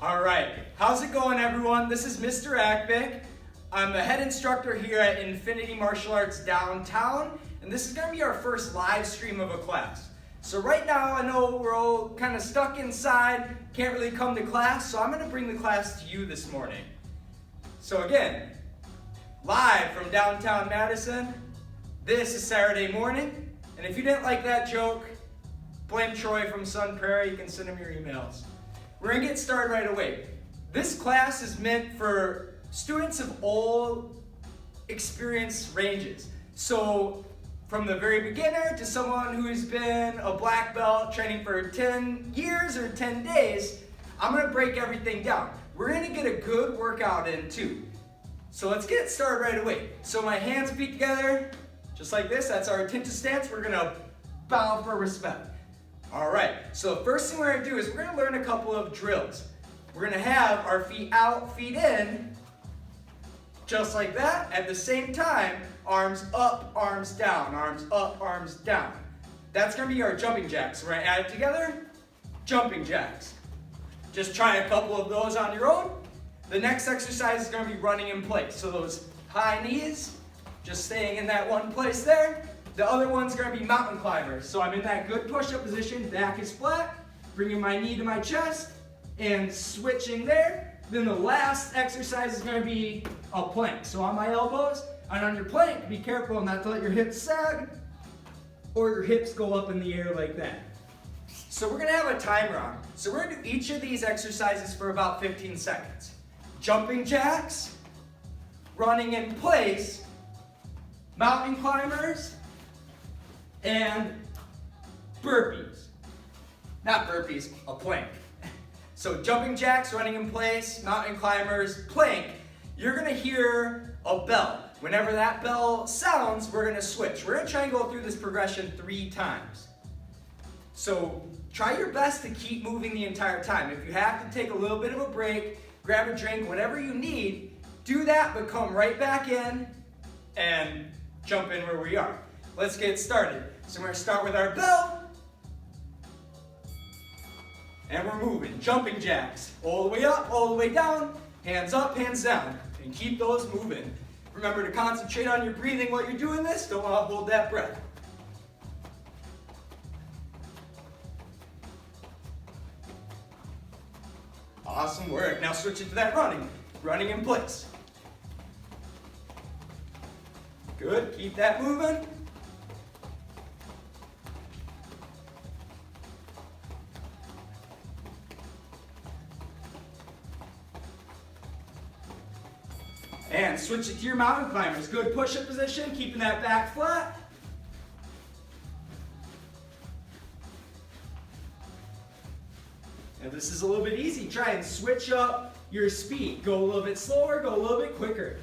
All right, how's it going, everyone? This is Mr. Akbik. I'm the head instructor here at Infinity Martial Arts downtown, and this is gonna be our first live stream of a class. So right now, I know we're all kind of stuck inside, can't really come to class, so I'm gonna bring the class to you this morning. So again, live from downtown Madison, this is Saturday morning, and if you didn't like that joke, blame Troy from Sun Prairie, you can send him your emails. We're gonna get started right away. This class is meant for students of all experience ranges. So from the very beginner to someone who's been a black belt training for 10 years or 10 days, I'm gonna break everything down. We're gonna get a good workout in too. So let's get started right away. So my hands, feet together, just like this, that's our attention stance. We're gonna bow for respect. All right, so the first thing we're gonna do is we're gonna learn a couple of drills. We're gonna have our feet out, feet in, just like that. At the same time, arms up, arms down, arms up, arms down. That's gonna be our jumping jacks. We're gonna add it together, jumping jacks. Just try a couple of those on your own. The next exercise is gonna be running in place. So those high knees, just staying in that one place there. The other one's gonna be mountain climbers. So I'm in that good push-up position, back is flat, bringing my knee to my chest, and switching there. Then the last exercise is gonna be a plank. So on my elbows, and on your plank, be careful not to let your hips sag, or your hips go up in the air like that. So we're gonna have a timer on. So we're gonna do each of these exercises for about 15 seconds. Jumping jacks, running in place, mountain climbers, and burpees. Not burpees, a plank. So jumping jacks, running in place, mountain climbers, plank. You're gonna hear a bell. Whenever that bell sounds, we're gonna switch. We're gonna try and go through this progression 3 times. So try your best to keep moving the entire time. If you have to take a little bit of a break, grab a drink, whatever you need, do that, but come right back in and jump in where we are. Let's get started. So we're gonna start with our bell. And we're moving. Jumping jacks. All the way up, all the way down. Hands up, hands down. And keep those moving. Remember to concentrate on your breathing while you're doing this. Don't want to hold that breath. Awesome work. Now switch it to that running. Running in place. Good. Keep that moving. And switch it to your mountain climbers. Good push-up position, keeping that back flat. And this is a little bit easy. Try and switch up your speed. Go a little bit slower, go a little bit quicker.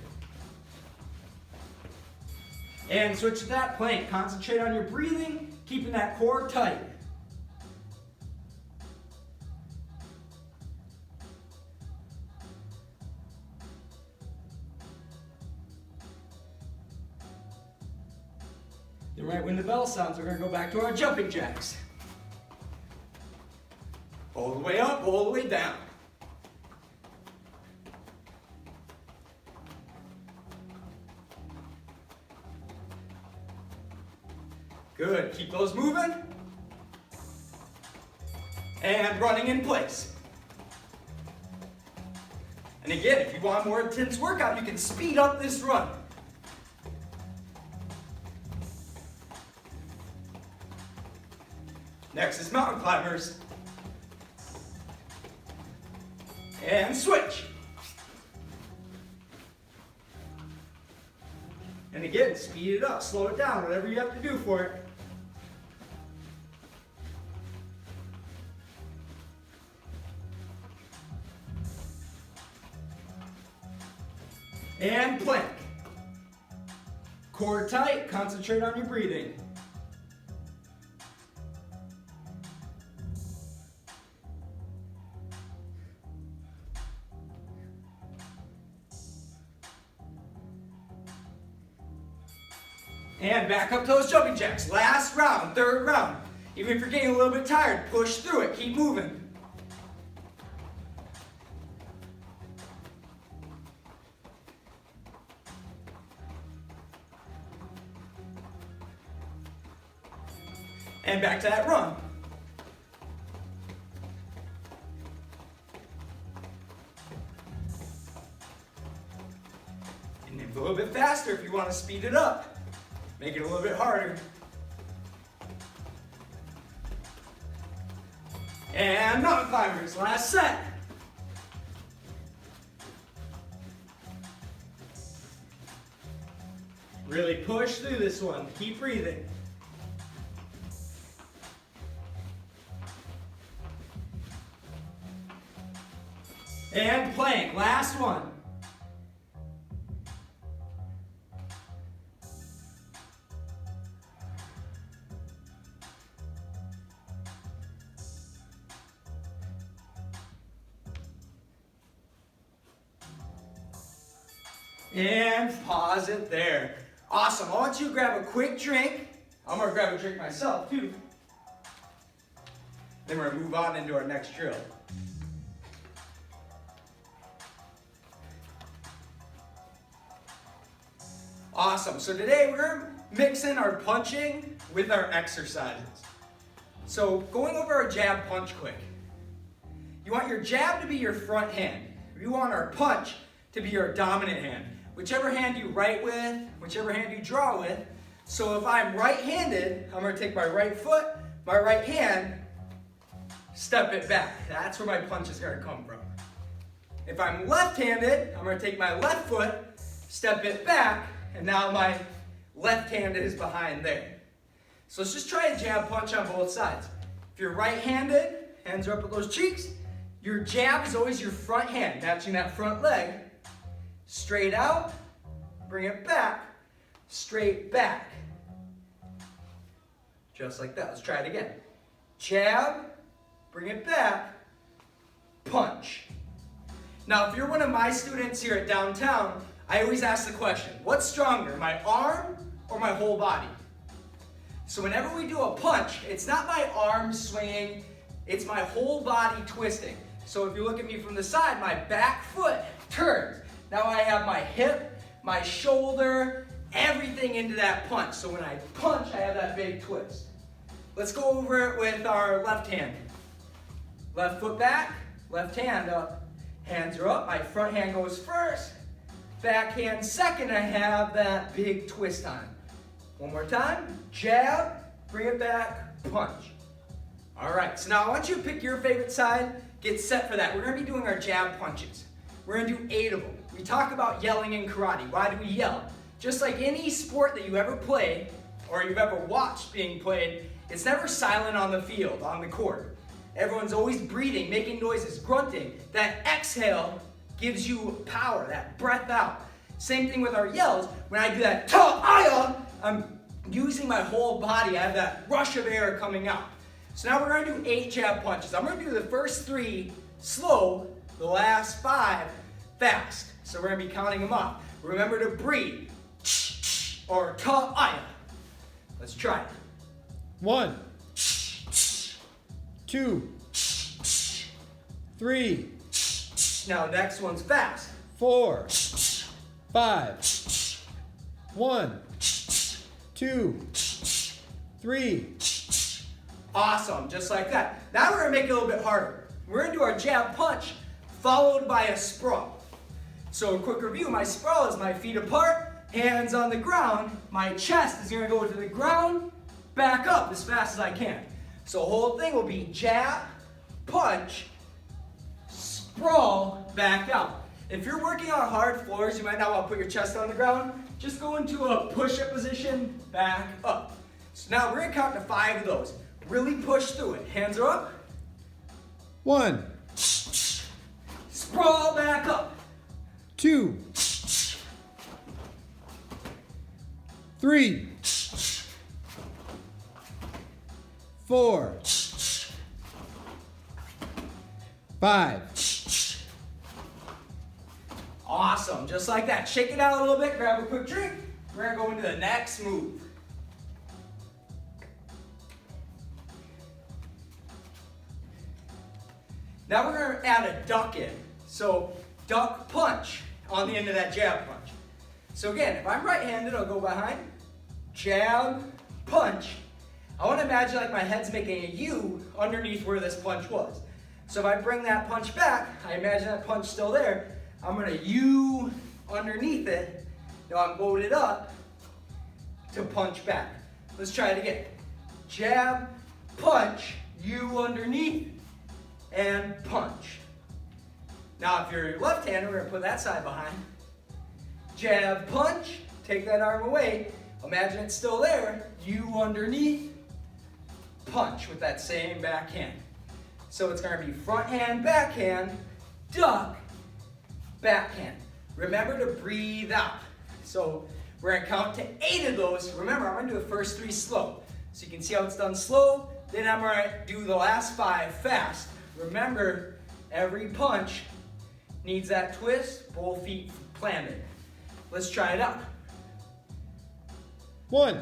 And switch to that plank. Concentrate on your breathing, keeping that core tight. Then right when the bell sounds, we're gonna go back to our jumping jacks. All the way up, all the way down. Good, keep those moving. And running in place. And again, if you want a more intense workout, you can speed up this run. Next is mountain climbers. And switch. And again, speed it up, slow it down, whatever you have to do for it. And plank. Core tight, concentrate on your breathing. And back up to those jumping jacks. Last round, third round. Even if you're getting a little bit tired, push through it. Keep moving. And back to that run. And then a little bit faster if you want to speed it up. Make it a little bit harder. And mountain climbers, last set. Really push through this one. Keep breathing. And plank, last one. And pause it there. Awesome. I want you to grab a quick drink. I'm going to grab a drink myself too. Then we're going to move on into our next drill. Awesome. So today we're mixing our punching with our exercises. So going over our jab punch quick. You want your jab to be your front hand. You want our punch to be your dominant hand. Whichever hand you write with, whichever hand you draw with. So if I'm right-handed, I'm going to take my right foot, my right hand, step it back. That's where my punch is going to come from. If I'm left-handed, I'm going to take my left foot, step it back, and now my left hand is behind there. So let's just try a jab punch on both sides. If you're right-handed, hands are up at those cheeks, your jab is always your front hand, matching that front leg. Straight out, bring it back, straight back. Just like that. Let's try it again. Jab, bring it back, punch. Now, if you're one of my students here at Downtown, I always ask the question, what's stronger, my arm or my whole body? So whenever we do a punch, it's not my arm swinging, it's my whole body twisting. So if you look at me from the side, my back foot turns. Now I have my hip, my shoulder, everything into that punch. So when I punch, I have that big twist. Let's go over it with our left hand. Left foot back, left hand up. Hands are up, my front hand goes first. Back hand second, I have that big twist on it. One more time, jab, bring it back, punch. All right, so now I want you to pick your favorite side, get set for that. We're gonna be doing our jab punches. We're gonna do 8 of them. We talk about yelling in karate. Why do we yell? Just like any sport that you ever played or you've ever watched being played, it's never silent on the field, on the court. Everyone's always breathing, making noises, grunting. That exhale gives you power, that breath out. Same thing with our yells. When I do that ta-aya, I'm using my whole body. I have that rush of air coming out. So now we're gonna do 8 jab punches. I'm gonna do the first 3 slow, the last 5 fast. So we're gonna be counting them up. Remember to breathe, or ta-aya. Let's try it. 1, 2, 3. Now next one's fast. 4, 5. 1, 2, 3. Awesome, just like that. Now we're gonna make it a little bit harder. We're gonna do our jab punch followed by a sprawl. So a quick review, my sprawl is my feet apart, hands on the ground, my chest is gonna go to the ground, back up as fast as I can. So the whole thing will be jab, punch, sprawl, back out. If you're working on hard floors, you might not want to put your chest on the ground. Just go into a push-up position, back up. So now we're gonna count to 5 of those. Really push through it. Hands are up. 1, Sprawl back up. 2, 3, 4, 5. Awesome, just like that. Shake it out a little bit, grab a quick drink. We're gonna go into the next move. Now we're gonna add a duck in. So duck punch on the end of that jab punch. So again, if I'm right-handed, I'll go behind, jab, punch. I want to imagine like my head's making a U underneath where this punch was. So if I bring that punch back, I imagine that punch still there. I'm going to U underneath it. Now I'm loaded up to punch back. Let's try it again. Jab, punch, U underneath, and punch. Now if you're left-handed, we're going to put that side behind. Jab, punch, take that arm away. Imagine it's still there. U underneath, punch with that same backhand. So it's going to be front hand, backhand, duck, backhand. Remember to breathe out. So we're going to count to 8 of those. Remember, I'm going to do the first 3 slow. So you can see how it's done slow. Then I'm going to do the last 5 fast. Remember, every punch needs that twist, both feet planted. Let's try it out. 1,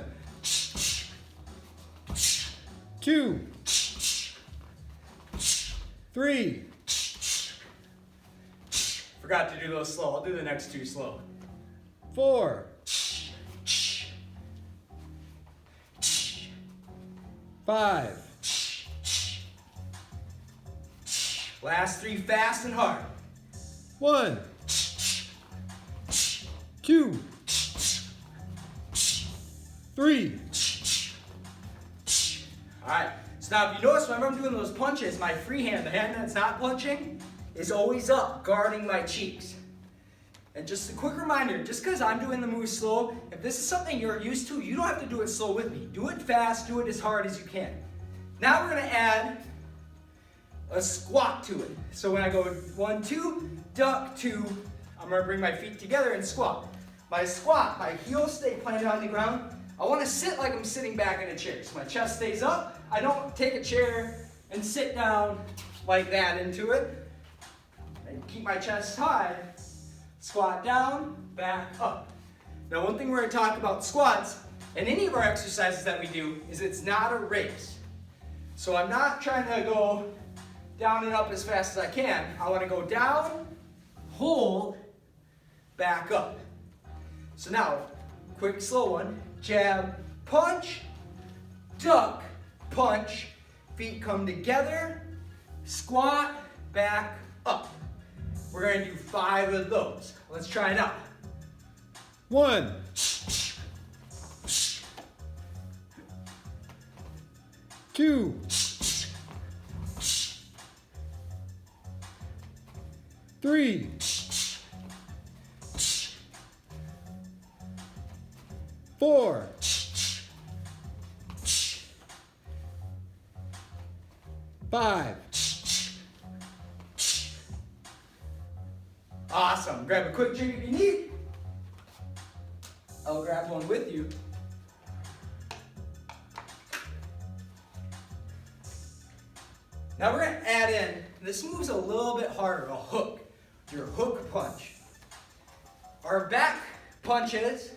2, 3, Forgot to do those slow. I'll do the next 2 slow. 4, 5, Last 3 fast and hard. 1, 2, 3. All right, so now if you notice, whenever I'm doing those punches, my free hand, the hand that's not punching, is always up, guarding my cheeks. And just a quick reminder, just because I'm doing the move slow, if this is something you're used to, you don't have to do it slow with me. Do it fast, do it as hard as you can. Now we're gonna add a squat to it. So when I go 1, 2, duck, 2, I'm gonna bring my feet together and squat. My squat, my heels stay planted on the ground. I wanna sit like I'm sitting back in a chair. So my chest stays up. I don't take a chair and sit down like that into it. And keep my chest high. Squat down, back up. Now one thing we're going to talk about squats, and any of our exercises that we do, is it's not a race. So I'm not trying to go down and up as fast as I can. I want to go down, hold, back up. So now, quick slow one. Jab, punch, duck, punch, feet come together, squat, back up. We're going to do 5 of those. Let's try it out. 1, 2, 3, 4, 5. Awesome. Grab a quick drink if you need. I'll grab one with you. Now we're going to add in, this move's a little bit harder, a hook. Your hook punch. Our back punches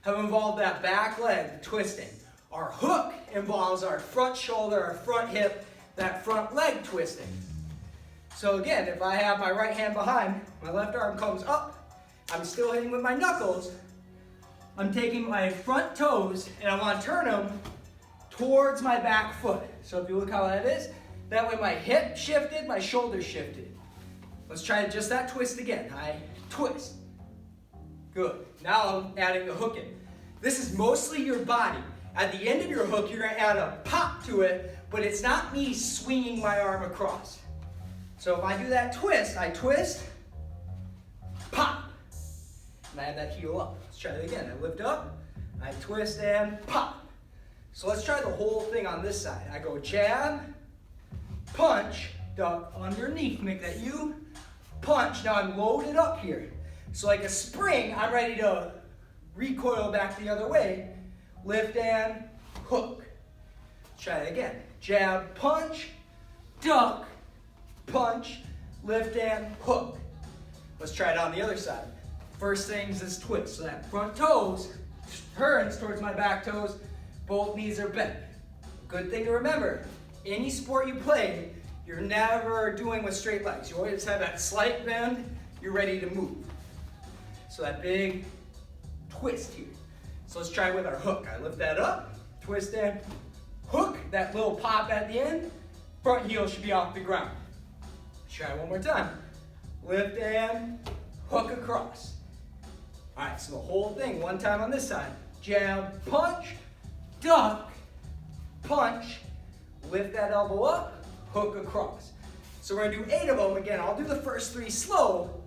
have involved that back leg twisting. Our hook involves our front shoulder, our front hip, that front leg twisting. So again, if I have my right hand behind, my left arm comes up, I'm still hitting with my knuckles, I'm taking my front toes and I want to turn them towards my back foot. So if you look how that is, that way my hip shifted, my shoulder shifted. Let's try just that twist again. I twist. Good. Now I'm adding the hook in. This is mostly your body. At the end of your hook, you're going to add a pop to it, but it's not me swinging my arm across. So if I do that twist, I twist, pop, and I add that heel up. Let's try it again. I lift up, I twist and pop. So let's try the whole thing on this side. I go jab, punch, duck underneath, make that U, punch. Now I'm loaded up here. So like a spring, I'm ready to recoil back the other way, lift and hook. Let's try it again. Jab, punch, duck, punch, lift and hook. Let's try it on the other side. First thing is this twist. So that front toes turns towards my back toes. Both knees are bent. Good thing to remember, any sport you play, you're never doing with straight legs. You always have that slight bend, you're ready to move. So that big twist here. So let's try it with our hook. I lift that up, twist and hook, that little pop at the end, front heel should be off the ground. Try one more time. Lift and hook across. All right, so the whole thing, one time on this side. Jab, punch, duck, punch, lift that elbow up, hook across. So we're gonna do 8 of them. Again, I'll do the first 3 slow.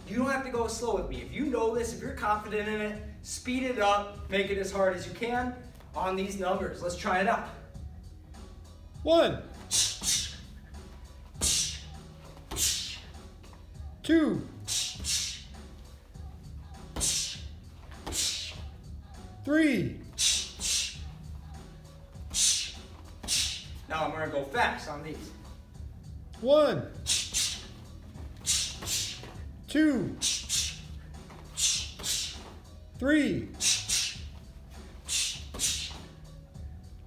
You don't have to go slow with me. If you know this, if you're confident in it, speed it up, make it as hard as you can on these numbers. Let's try it out. 1, 2, 3, Now I'm gonna go fast on these. 1, 2, 3,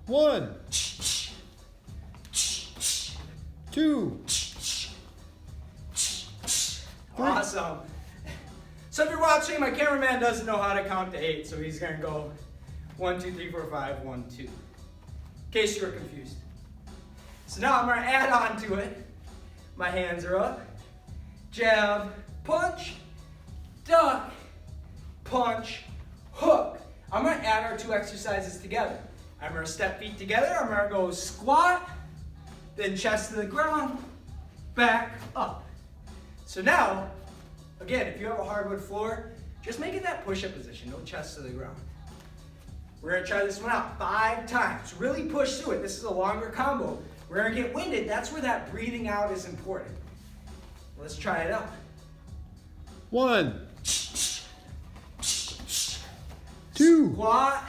1, 2, 3. Awesome. So if you're watching, my cameraman doesn't know how to count to 8, so he's gonna go 1, 2, 3, 4, 5, 1, 2. In case you were confused. So now I'm gonna add on to it. My hands are up. Jab, punch, duck, punch, hook. I'm gonna add our 2 exercises together. I'm gonna step feet together. I'm gonna go squat, then chest to the ground, back up. So now, again, if you have a hardwood floor, just make it that push-up position, no chest to the ground. We're gonna try this one out 5 times. Really push through it. This is a longer combo. We're gonna get winded. That's where that breathing out is important. Let's try it out. 1, 2, Squat,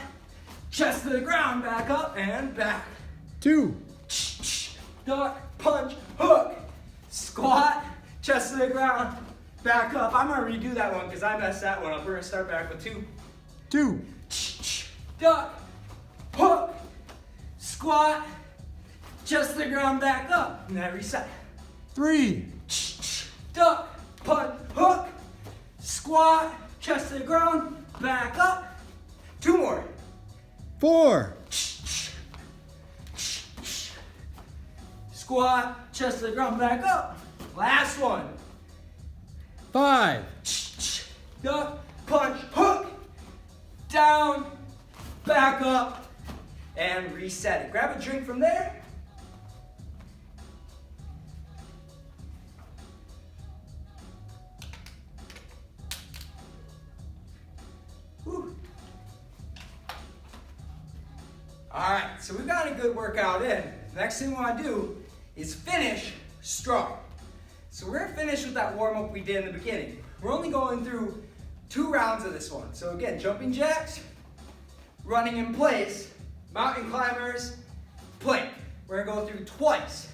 chest to the ground, back up and back. 2, Duck, punch, hook. Squat, chest to the ground, back up. I'm gonna redo that one because I messed that one up. We're gonna start back with 2. 2, Duck, hook, squat, chest to the ground, back up. And then reset. 3, Duck, punch, hook, squat, chest to the ground, back up. 2 more. 4, Squat, chest to the ground, back up. Last one. 5, Duck, punch, hook, down, back up, and reset it. Grab a drink from there. Whew. All right, so we've got a good workout in. The next thing we want to do is finish strong. So we're gonna finish with that warm-up we did in the beginning. We're only going through 2 rounds of this one. So again, jumping jacks, running in place, mountain climbers, plank. We're gonna go through twice.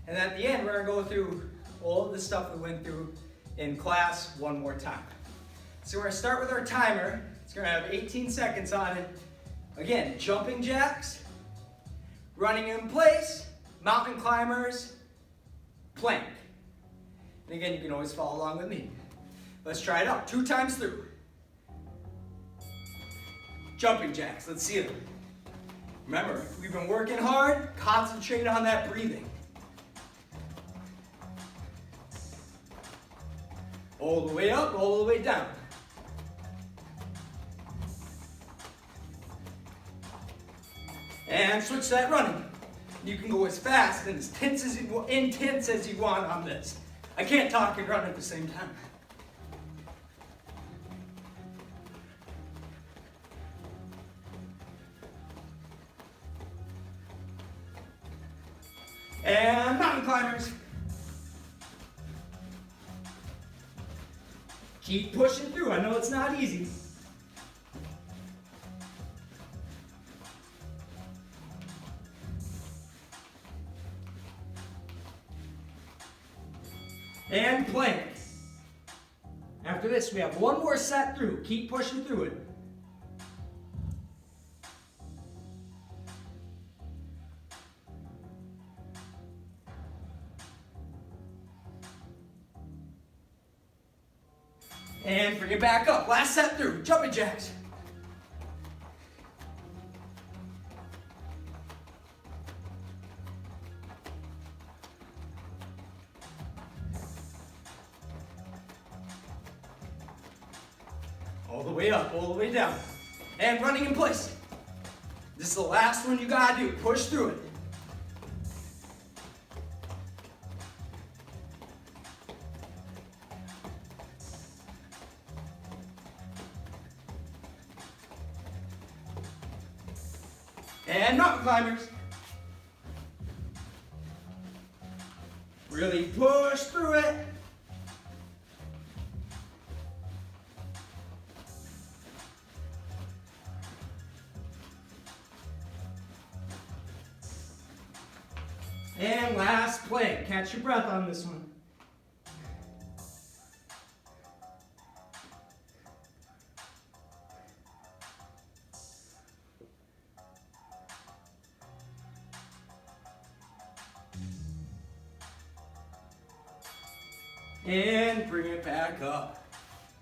And at the end, we're gonna go through all of the stuff we went through in class one more time. So we're gonna start with our timer. It's gonna have 18 seconds on it. Again, jumping jacks, running in place, mountain climbers, plank. And again, you can always follow along with me. Let's try it out. 2 times through. Jumping jacks, let's see them. Remember, we've been working hard, concentrate on that breathing. All the way up, all the way down. And switch that running. You can go as fast and as intense as you want on this. I can't talk and run at the same time. And mountain climbers. Keep pushing through. I know it's not easy. And plank. After this, we have 1 more set through. Keep pushing through it. And bring it back up. Last set through. Jumping jacks. the way up, all the way down. And running in place. This is the last one you gotta do. Push through it. And mountain climbers. Really push through it. And last plank. Catch your breath on this one. And bring it back up.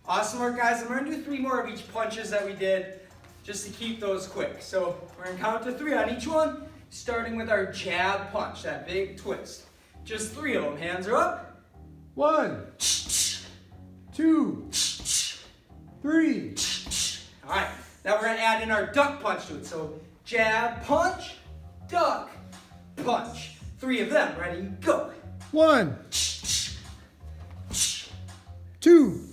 Awesome work, guys. I'm gonna do 3 more of each punches that we did just to keep those quick. So we're gonna count to 3 on each one, starting with our jab punch, that big twist. Just 3 of them. Hands are up. 1, 2, 3. All right, now we're gonna add in our duck punch to it. So jab, punch, duck, punch. 3 of them. Ready, go. 1, 2,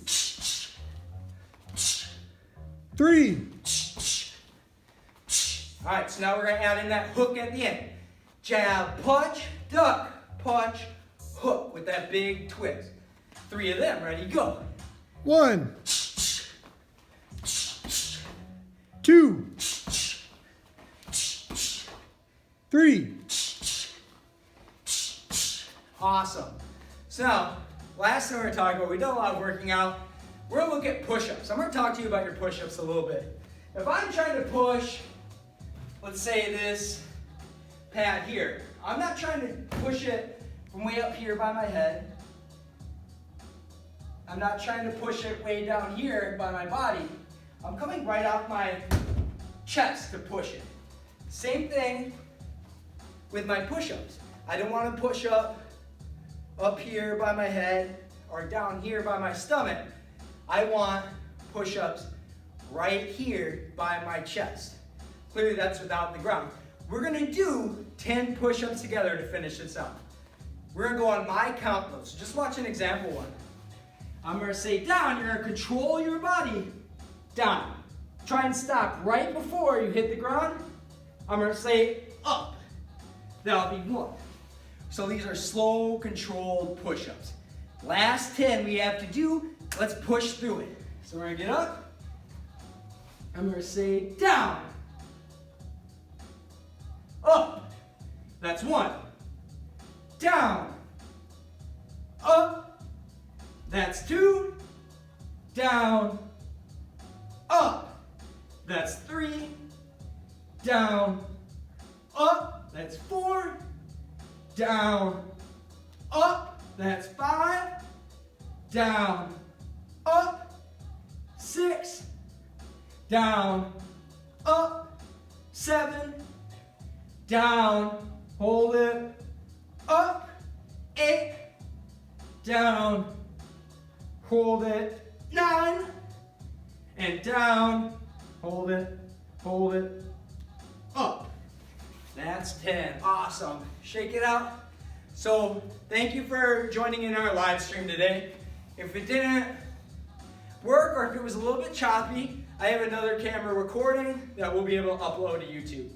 3. All right, so now we're gonna add in that hook at the end. Jab, punch, duck, punch, hook with that big twist. 3 of them, ready, go. 1, 2, 3. Awesome. So now, last thing we're gonna talk about, we've done a lot of working out. We're gonna look at push-ups. I'm gonna talk to you about your push-ups a little bit. If I'm trying to push, let's say this pad here, I'm not trying to push it from way up here by my head. I'm not trying to push it way down here by my body. I'm coming right off my chest to push it. Same thing with my push-ups. I don't want to push up here by my head or down here by my stomach. I want push-ups right here by my chest. Clearly that's without the ground. We're gonna do 10 push-ups together to finish this out. We're gonna go on my count though, so just watch an example one. I'm gonna say down, you're gonna control your body down. Try and stop right before you hit the ground. I'm gonna say up. That'll be 1. So these are slow, controlled push-ups. Last 10 we have to do, let's push through it. So we're gonna get up. I'm gonna say down. Up. That's 1. Down. Up. That's 2. Down. Up. That's 3. Down. Up. That's 4. Down. Up. That's 5. Down. Up. 6. Down. Up. 7. Down. Hold it. Up. 8. Down. Hold it. 9. And down. Hold it. Hold it. Up. That's 10. Awesome. Shake it out. So thank you for joining in our live stream today. If it didn't work or if it was a little bit choppy, I have another camera recording that we'll be able to upload to YouTube.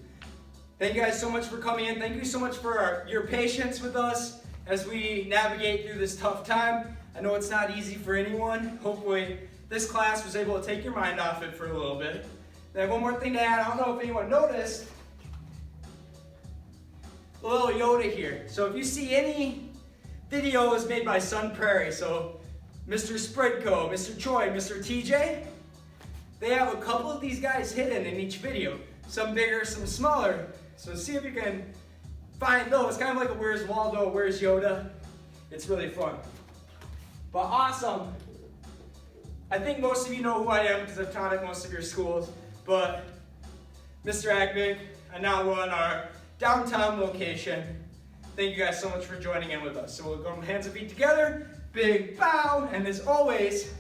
Thank you guys so much for coming in. Thank you so much for your patience with us as we navigate through this tough time. I know it's not easy for anyone. Hopefully this class was able to take your mind off it for a little bit. I have one more thing to add. I don't know if anyone noticed. A little Yoda here. So if you see any videos made by Sun Prairie, so Mr. Spridco, Mr. Choi, Mr. TJ, they have a couple of these guys hidden in each video. Some bigger, some smaller. So see if you can find those. Kind of like a Where's Waldo, Where's Yoda. It's really fun. But awesome. I think most of you know who I am because I've taught at most of your schools. But Mr. Akvik, I now run our downtown location. Thank you guys so much for joining in with us. So we'll go hands and feet together, big bow, and as always,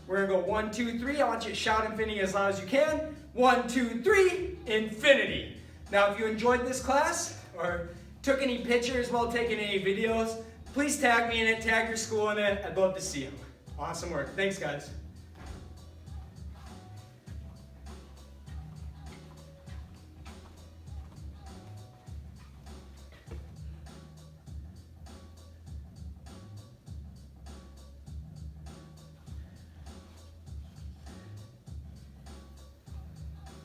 We're gonna go 1, 2, 3. I want you to shout infinity as loud as you can. 1, 2, 3, infinity. Now, if you enjoyed this class or took any pictures while taking any videos, please tag me in it, tag your school in it. I'd love to see them. Awesome work. Thanks, guys.